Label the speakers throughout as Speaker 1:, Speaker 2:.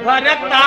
Speaker 1: भरता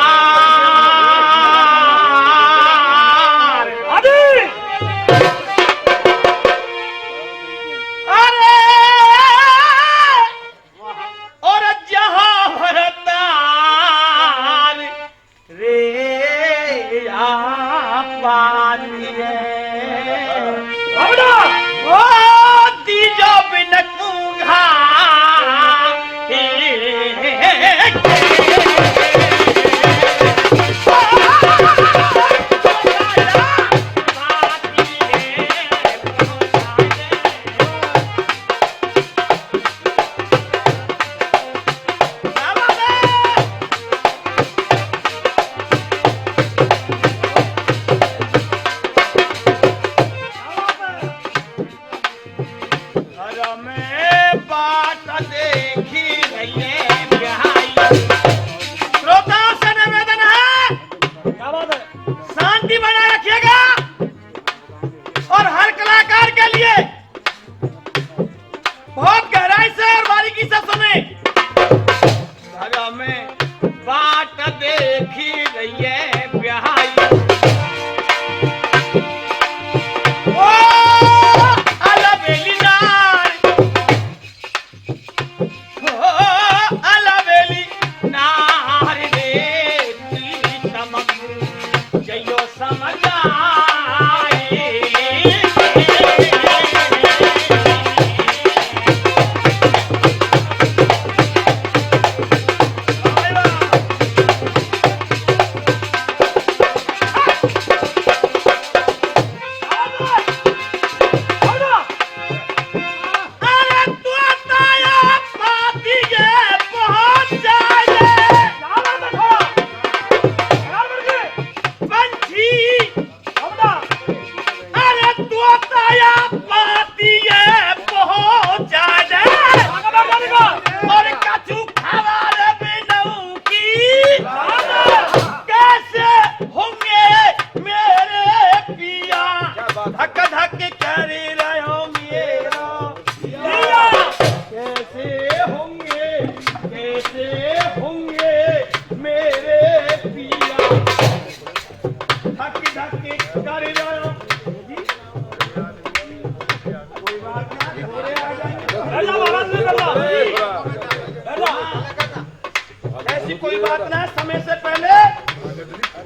Speaker 1: ऐसी कोई बात ना, समय से पहले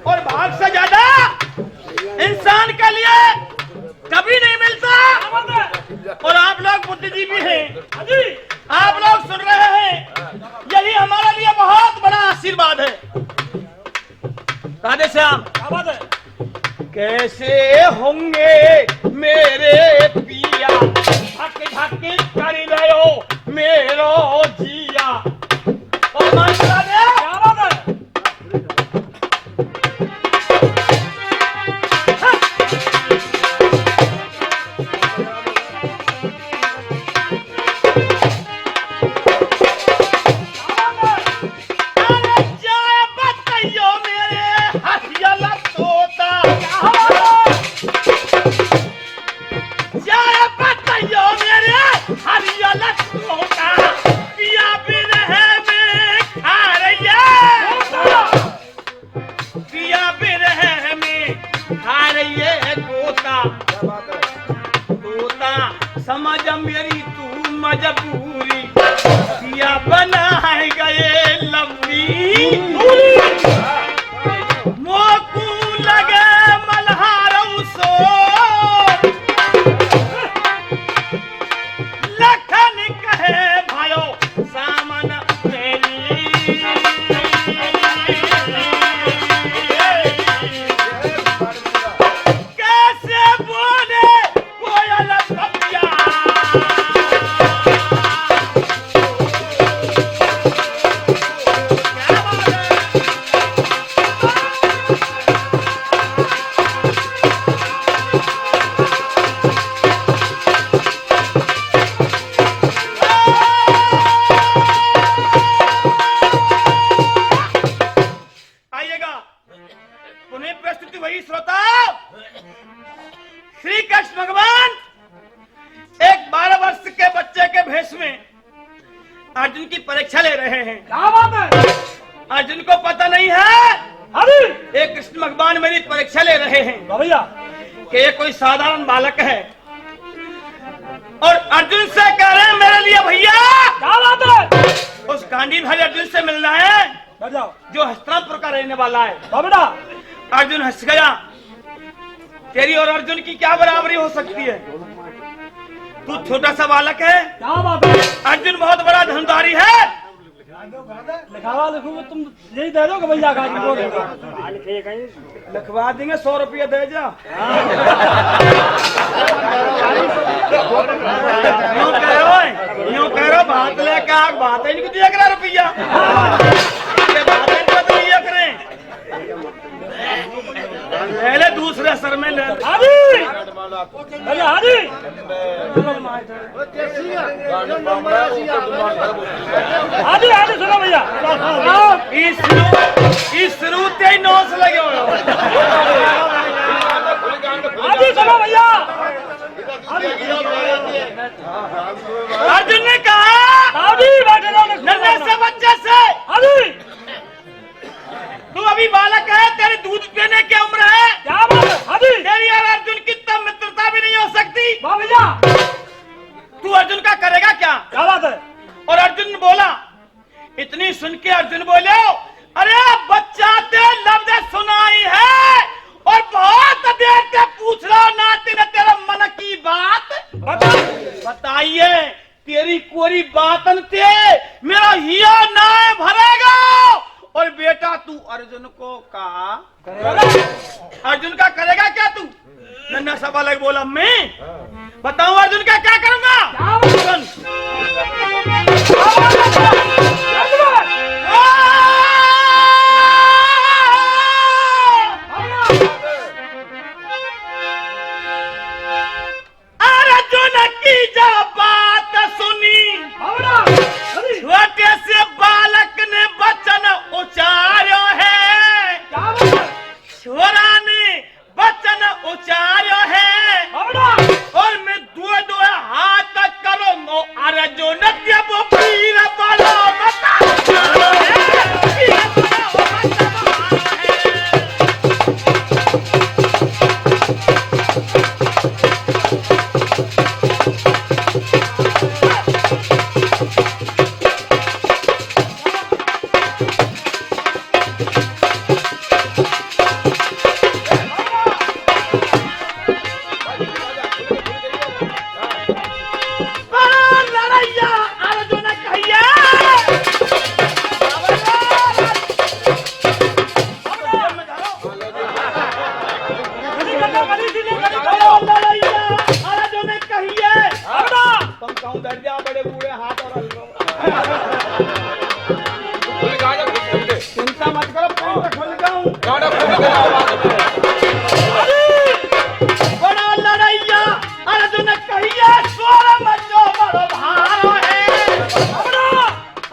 Speaker 1: और भाग से ज्यादा इंसान के लिए कभी नहीं मिलता। और आप लोग बुद्धिजीवी हैं, आप लोग सुन रहे हैं, यही हमारे लिए बहुत बड़ा आशीर्वाद है। राधे श्याम, कैसे होंगे मेरे पिया, धक धक कर रहे हो मेरो जिया। और मास्टर ने समझ मेरी तू मजबूरी, पिया बना है गए लंबी मोकू लगे मल्हारों सो लखन कहे भायो सामन तेरी। कैसे बोले कोयल श्री कृष्ण भगवान एक 12 वर्ष के बच्चे के भेष में अर्जुन की परीक्षा ले रहे हैं।
Speaker 2: क्या बात है?
Speaker 1: अर्जुन को पता नहीं है
Speaker 2: अरे
Speaker 1: एक कृष्ण भगवान मेरी परीक्षा ले रहे हैं
Speaker 2: भैया
Speaker 1: कि ये कोई साधारण बालक है और अर्जुन से कह रहे हैं मेरे लिए भैया
Speaker 2: क्या बात है।
Speaker 1: उस गांधी भाई अर्जुन से मिलना है
Speaker 2: बैठ जाओ।
Speaker 1: जो हस्तिनापुर का रहने वाला है।
Speaker 2: बेटा
Speaker 1: अर्जुन हंस गया, तेरी और अर्जुन की क्या बराबरी हो सकती है, तू छोटा सा बालक है,
Speaker 2: क्या बात है।
Speaker 1: अर्जुन बहुत बड़ा धनधारी है।
Speaker 2: लिखावा लिखूंगा तुम यही दे दोगे भैया का
Speaker 1: लिखवा देंगे 100 रुपया दे जा। यूं कह रहे बात लेके आग बात है इनको दिया करा रुपया पहले दूसरे सर में ले
Speaker 2: सुनो भैया
Speaker 1: शुरू से ही 9 से लगे हुए
Speaker 2: सुनो भैया।
Speaker 1: अर्जुन ने कहा नन्हे से बच्चे से तू अभी बालक है, तेरी दूध पीने की उम्र है,
Speaker 2: क्या बात है।
Speaker 1: तेरी और अर्जुन की तब मित्रता भी नहीं हो सकती।
Speaker 2: भैया
Speaker 1: तू अर्जुन का करेगा क्या?
Speaker 2: क्या बात है।
Speaker 1: और अर्जुन बोला, इतनी सुन के अर्जुन बोले अरे बच्चा ते लफ्ज सुनाई है और बहुत देर से पूछ रहा हूं नाती ने तेरे मन की बात बताइए, तेरी कोरी बातन ते मेरा हिया नाय भरेगा। और बेटा तू अर्जुन को कहा अर्जुन का करेगा क्या तू? नन्हा सा बालक बोला मैं बताऊं अर्जुन का क्या करूंगा? अर्जुन की जब बात सुनी छोटे से बालक ने वचन उच्चार्यो है, छोरा ने वचन उच्चार्यो है और मैं दो हाथ करूंगा अर्जुन जब पीर बलो बड़े बूढ़े हाथ और चिंता मत करो, पैंट खुल जाऊं बड़ा लड़ैया अर्जुन कहिए स्वर मचो बड़ो भारो है,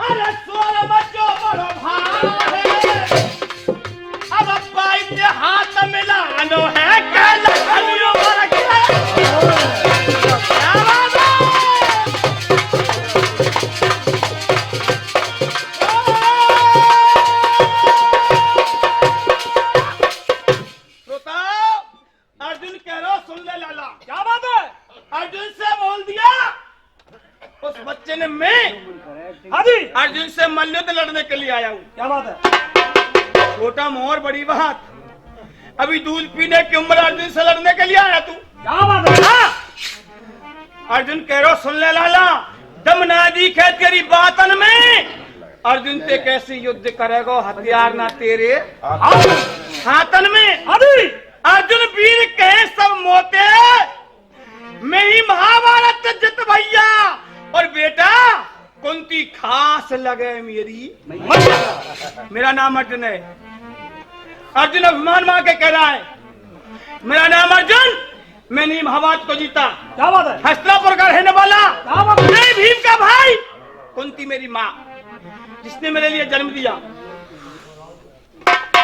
Speaker 1: अरे स्वर मचो बड़ो भारो है, अब पाई हाथ मिलानो है कह लखनियो मर गया। अर्जुन से बोल दिया उस बच्चे ने मैं अर्जुन से मल्लयुद्ध लड़ने के लिए आया हूँ।
Speaker 2: क्या बात है।
Speaker 1: छोटा मोहर बड़ी बात, अभी दूध पीने की उम्र अर्जुन से लड़ने के लिए आया तू?
Speaker 2: क्या बात है।
Speaker 1: अर्जुन कह रहा सुन ले लाला, दम ना दिखे तेरी बातन में, अर्जुन ते कैसे युद्ध करेगा, हथियार ना तेरे हाथन में। अर्जुन वीर कहे सब मोते, मैं ही महाभारत जित भैया, और बेटा कुंती खास लगे मेरी। मेरा नाम अर्जुन है। अर्जुन अभिमान मां के कह रहा है मेरा नाम अर्जुन, मैंने महाभारत को जीता।
Speaker 2: क्या बात है।
Speaker 1: हस्तिनापुर का रहने वाला, मैं भीम का भाई, कुंती मेरी माँ जिसने मेरे लिए जन्म दिया।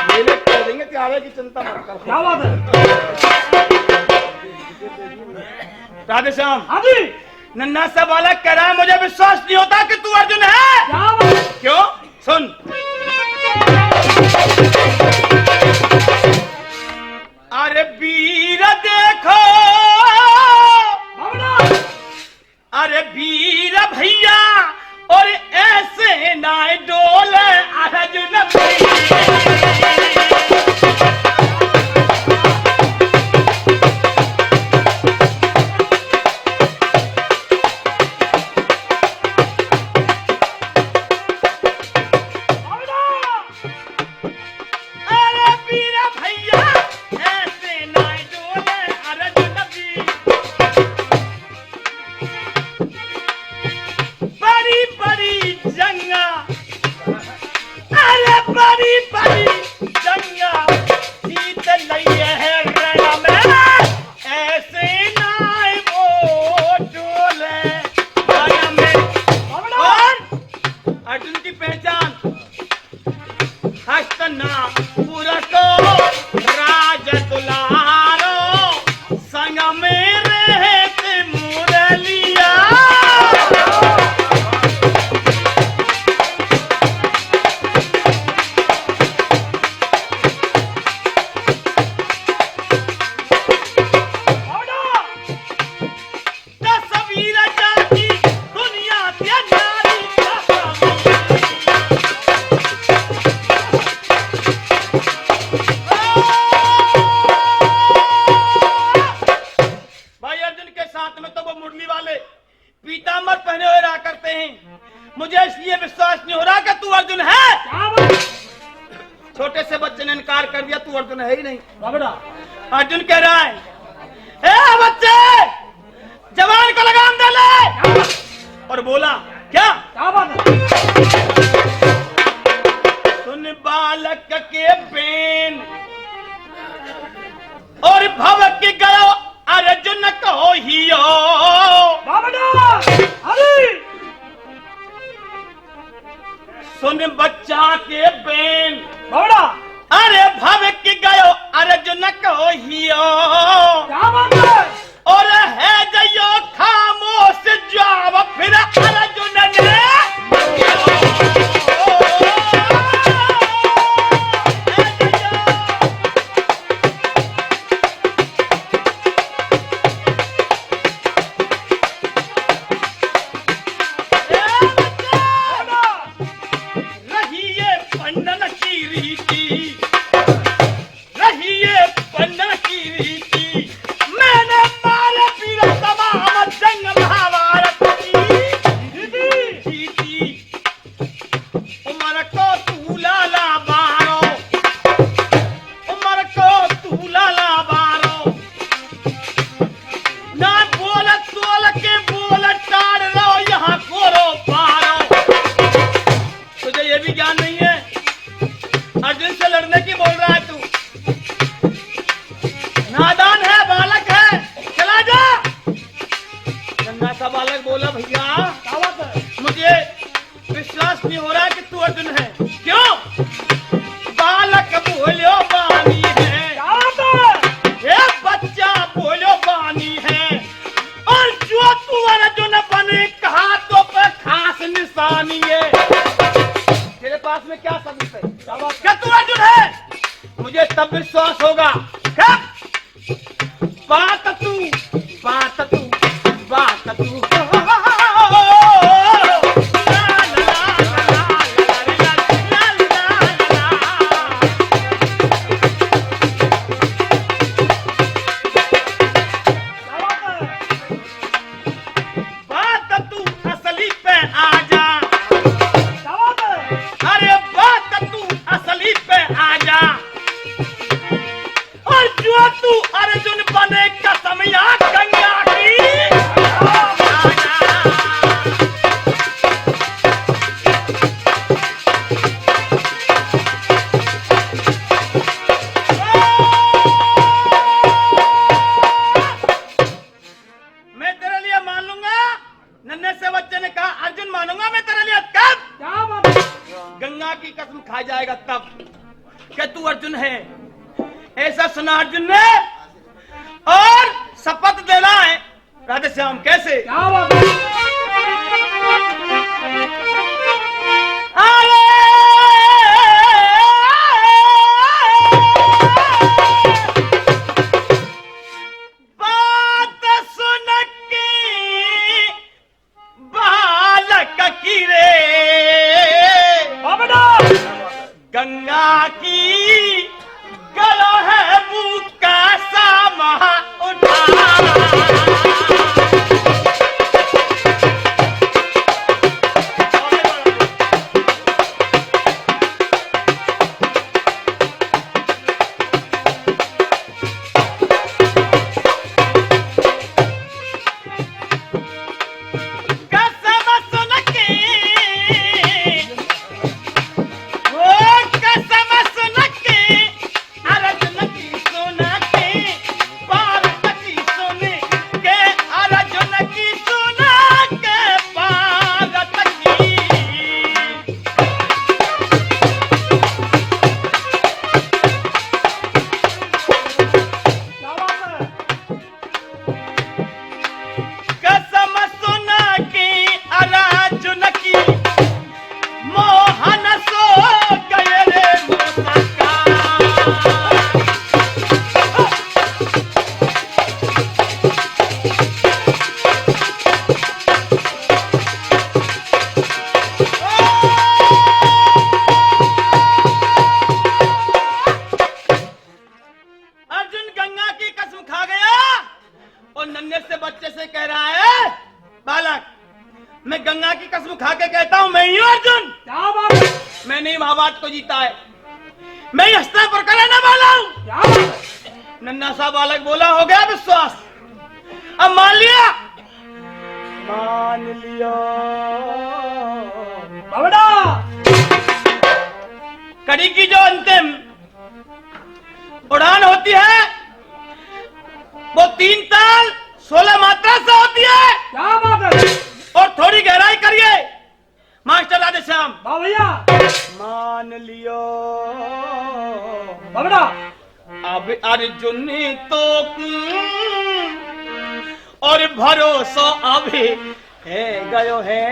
Speaker 1: मेले कह देंगे त्यारे की चिंता मत कर।
Speaker 2: क्या बात है।
Speaker 1: राधे श्याम नन्हा सा बालक कह रहा है मुझे विश्वास नहीं होता कि तू अर्जुन है।
Speaker 2: क्या बात?
Speaker 1: क्यों? सुन बड़ी बड़ी जंगा जीत लई है रण में ऐसे नाय वो डोले रण में। और अर्जुन की पहचान हस्तना पुरको राज दुलारो संग में रहते मुरलिया। तस्वीर जाती दुनिया के नारी भाई अर्जुन के साथ में तो वो मुरली वाले पीतांबर पहने हुए रहा करते हैं। मुझे इसलिए विश्वास नहीं हो रहा कि तू अर्जुन है। छोटे से बच्चे ने इनकार कर दिया, तू अर्जुन है ही नहीं। अर्जुन कह रहा है, ए बच्चे जवान को लगाम दे ले। और बोला क्या सुन बालक के बेन और भव की गयो अर्जुन कहो हियो। सुन बच्चा के बेन अरे भव की गयो अर्जुन कहो हियो। और है जयो खामोश जाव फिर अर्जुन ने रहिए पंडन की रीति, रहिए पंडन की रीति। मैंने मारे पीर तमाम जंग महाभारत की जीती। उमर को तू लाला बारो, उमर को तू लाला बारो। ना बोल तोल के बोल टाड़ लो यहाँ कोरो पारो। तुझे ये भी ज्ञान नहीं है अर्जुन से लड़ने की बोल रहा है तू। नादान है, बालक है, चला जा। गंगा सा बालक बोला भैया मुझे विश्वास नहीं हो रहा कि तू अर्जुन है। क्यों? बालक बोलो बानी है, ये बच्चा बोलो बानी है। और जो तू अर्जुन बने कहा तो पे खास निशानी है। तेरे पास में क्या सबूत है क्या तू अर्जुन है? मुझे तब विश्वास होगा क्या? बात तू बात तू बात तू बात तू असली पे आजा। अरे बात तू असली पे आजा। और जो तू अर्जुन बने कसम या गंगा की आजा। मैं तेरे लिए मान लूंगा। नन्हे से बच्चे ने कहा अर्जुन मानूंगा मैं तेरे लिए कब? गंगा की कसम खा जाएगा तब कि तू अर्जुन है। ऐसा सुना अर्जुन ने और शपथ देना है। राधे श्याम कैसे? बात सुन के बालक की रे गंगा की गलो है मुँह का सामा उठा। कसम सुन के वो जीता है। मैं ही हस्तिनापुर का रहने वाला हूँ।
Speaker 2: क्या बात है?
Speaker 1: नन्हा सा बालक बोला, हो गया विश्वास। अब मान लिया, मान लिया।
Speaker 2: बाबड़ा
Speaker 1: कड़ी की जो अंतिम उड़ान होती है वो 3 ताल 16 मात्रा से होती है।
Speaker 2: क्या बात है?
Speaker 1: और थोड़ी गहराई करिए मास्टर राधेश्याम।
Speaker 2: वाह भैया।
Speaker 1: मान लियो
Speaker 2: बाबड़ा
Speaker 1: अब अर्जुन तो और भरोसा अभी है गयो है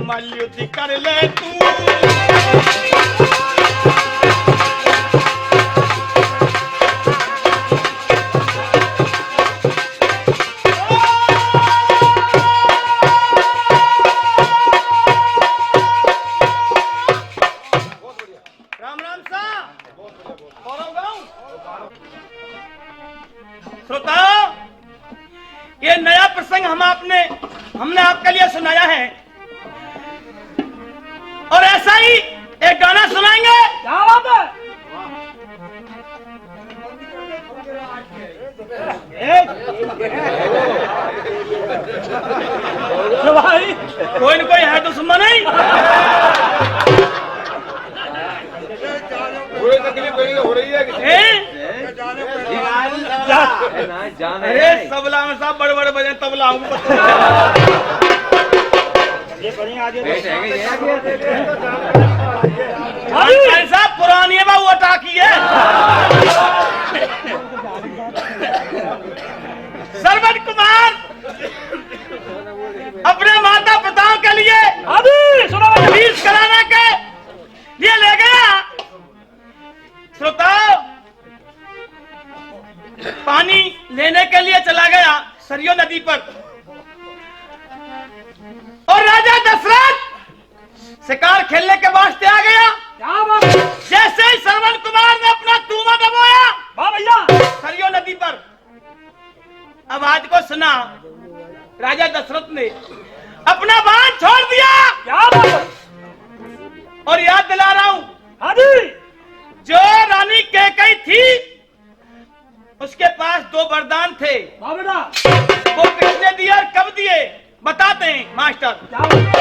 Speaker 1: मल्युद्ध कर ले तू। राम राम सा श्रोताओ, ये नया प्रसंग हमने आपके लिए सुनाया है और ऐसा ही एक गाना सुनाएंगे।
Speaker 2: क्या बात है? भाई
Speaker 1: कोई न कोई है तो सुनना नहीं।
Speaker 3: हो रही है
Speaker 1: अरे तबला में साहब बड़े बड़े बजे तबला साहब पुरानी है वो टाकी है। सरवन कुमार अपने माता पिताओं के लिए फीस कराने के लिए ले गया। श्रोताओ, पानी लेने के लिए चला गया सरयू नदी पर और राजा दशरथ शिकार खेलने के वास्ते आ गया।
Speaker 2: क्या बात है?
Speaker 1: जैसे ही श्रवण कुमार ने अपना तूमा दबाया
Speaker 2: वाह भैया,
Speaker 1: सरयू नदी पर आवाज को सुना, राजा दशरथ ने अपना बाण छोड़ दिया।
Speaker 2: क्या बात है?
Speaker 1: और याद दिला रहा हूं,
Speaker 2: हाँ जी,
Speaker 1: जो रानी कैकेयी थी उसके पास 2 वरदान थे।
Speaker 2: वाह बेटा,
Speaker 1: वो किसने दिए और कब दिए बताते हैं मास्टर।
Speaker 2: क्या बात है?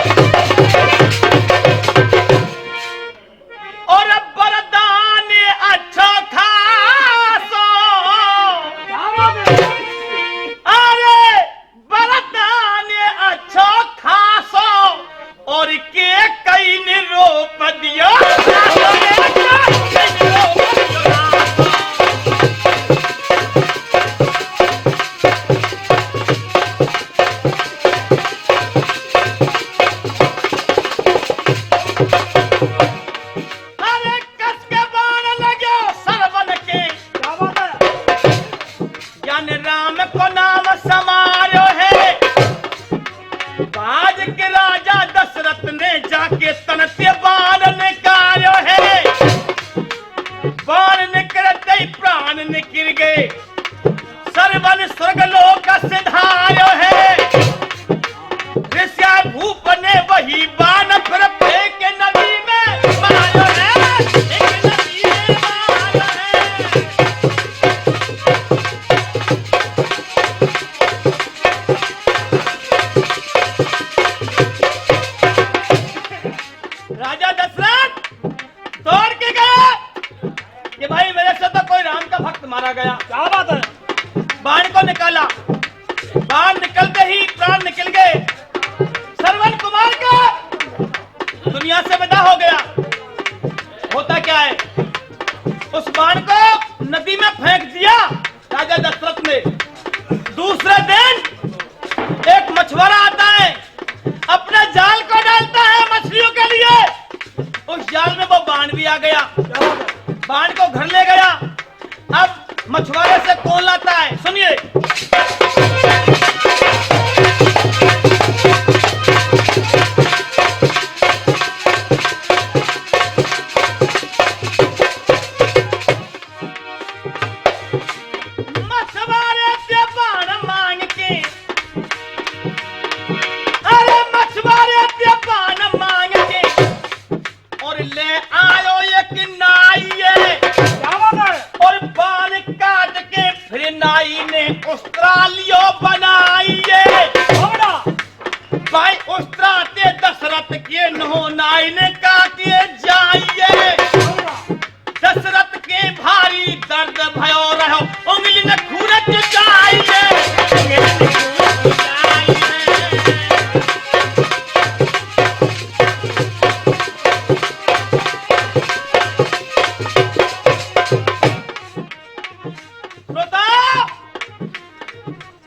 Speaker 1: मारा गया।
Speaker 2: क्या बात है?
Speaker 1: बाण को निकाला, बाण निकलते ही प्राण निकल गए। श्रवण कुमार का दुनिया से विदा हो गया। होता क्या है, उस बाण को नदी में फेंक दिया राजा दशरथ ने। दूसरे दिन एक मछुआरा आता है, अपने जाल को डालता है मछलियों के लिए। उस जाल में वो बाण भी आ गया। बाण को घर ले गया। अब मछुआरे से कौन लाता है, सुनिए। मछुआरे से बाण मांग के, अरे मछुआरे से बाण मांग के और ले आयो एक नाई।
Speaker 2: क्या बात है?
Speaker 1: और बाल काट के फिर नाई ने उस्त्रालियो बनाइए। भाई उस्त्राते दशरथ के नो नाई ने काटे जाइए। दशरथ के भारी दर्द भयो रहो, उंगली ने खूरच जाइए।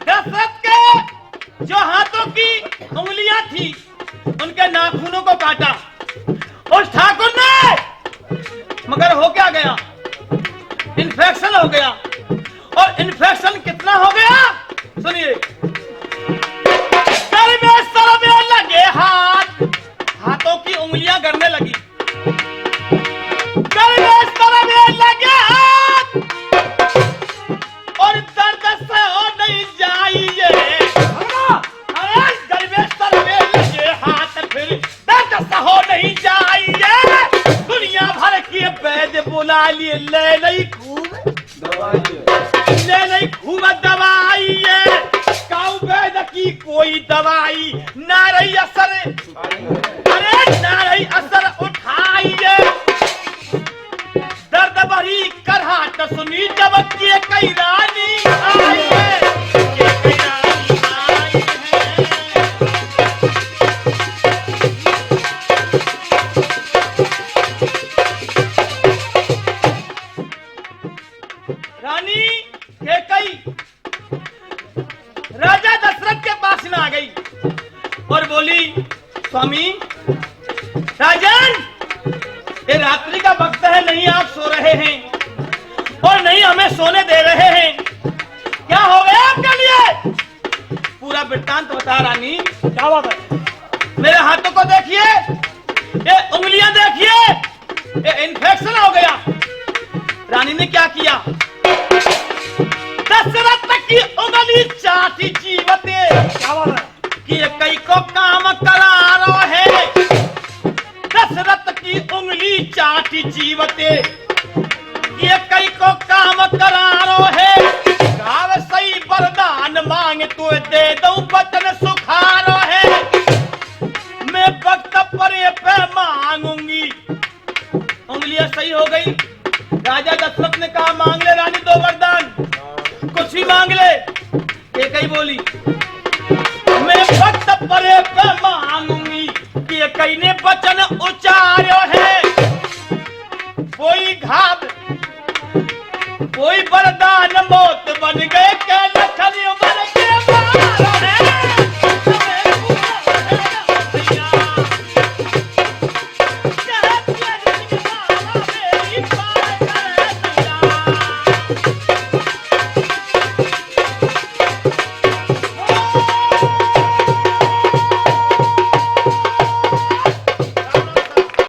Speaker 1: दशरथ के जो हाथों की उंगलियां थी उनके नाखूनों को काटा उस ठाकुर ने, मगर हो क्या गया, इन्फेक्शन हो गया। और इन्फेक्शन कितना हो गया, सुनिए। सर में लगे हाथ, हाथों की उंगलियां गड़ने लगी। सर में लगे हाथ और दर्द से हो नहीं जाइए। अरे गर्भेश्वर में लगे हाथ फिर दर्द से हो नहीं जाइए। दुनिया भर की वैद्य बुला लिए, ले नहीं खूब दवाई है। काऊ वैद्य की कोई दवाई ना रही असर, अरे ना रही असर उठाइए। दर्द भरी करहाट सुनी जब के कई रानी आई है, के कई रानी आई है। रानी के कई राजा दशरथ के पास में आ गई और बोली, स्वामी राजन, ये रात्रि का वक्त है, नहीं आप सो रहे हैं और नहीं हमें सोने दे रहे हैं। क्या हो गया आपके लिए? पूरा वृत्तांत बता रानी।
Speaker 2: क्या बात है?
Speaker 1: मेरे हाथों को देखिए, ये उंगलियां देखिए, ये इन्फेक्शन हो गया। रानी ने क्या किया, दशरथ की उंगली चाटी जीवते।
Speaker 2: क्या बात है?
Speaker 1: कि ये कई को काम करारो है। दशरथ की उंगली चाटी जीवते, ये कई को काम करारो है। गाव सही वरदान मांग तो दे दऊं बचन सुखारो है। मैं वक्त पर ये पे मांगूंगी। उंगलियां सही हो गई। राजा दशरथ ने कहा, मांग ले रानी दो वरदान, कुछ भी मांग ले। ये कई बोली, मैं वक्त पर ये पे मांगूंगी। कि ये कई ने वचन उच्चारो है। कोई घाव कोई वरदान मौत बन गए के लखन